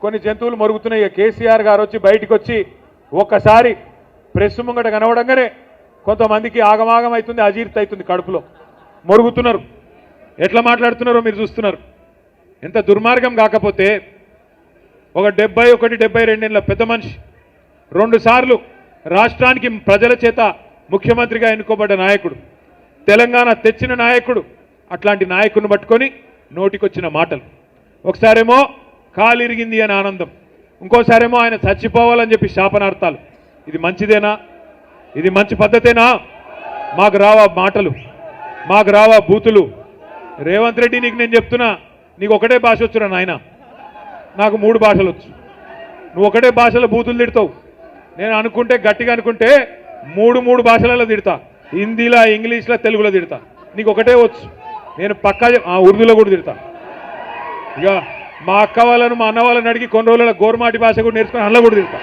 కొన్ని జంతువులు మరుగుతున్నాయి. కేసీఆర్ గారు వచ్చి బయటికి వచ్చి ఒక్కసారి ప్రెస్ ముంగట కనవడంగానే కొంతమందికి ఆగమాగం అవుతుంది, అజీర్తి అవుతుంది, కడుపులో మరుగుతున్నారు. ఎట్లా మాట్లాడుతున్నారో మీరు చూస్తున్నారు. ఎంత దుర్మార్గం కాకపోతే ఒక 71-72 ఏళ్ల పెద్ద మనిషి 2 సార్లు రాష్ట్రానికి ప్రజల చేత ముఖ్యమంత్రిగా ఎన్నుకోబడ్డ నాయకుడు, తెలంగాణ తెచ్చిన నాయకుడు, అట్లాంటి నాయకుడిని పట్టుకొని నోటికొచ్చిన మాటలు. ఒకసారేమో కాలిరిగింది అని ఆనందం, ఇంకోసారేమో ఆయన చచ్చిపోవాలని చెప్పి శాపనార్థాలు. ఇది మంచిదేనా? ఇది మంచి పద్ధతేనా? మాకు రావా మాటలు, మాకు రావా బూతులు? రేవంత్ రెడ్డి, నీకు నేను చెప్తున్నా, నీకు ఒకటే భాష వచ్చురా నాయన, నాకు 3 భాషలు వచ్చు. నువ్వు ఒకటే భాషలో బూతులు తిడతావు. నేను అనుకుంటే గట్టిగా అనుకుంటే 3 భాషలలో తిడతా, హిందీలో, ఇంగ్లీష్లో, తెలుగులో తిడతా. నీకు ఒకటే వచ్చు, నేను పక్కా ఉర్దూలో కూడా తిడతా. ఇక మా అక్క వాళ్ళను, మా అన్న వాళ్ళని అడిగి కొన్ని రోజుల గోర్మాటి భాష కూడా నేర్చుకుని అందులో కూడా తిడతా.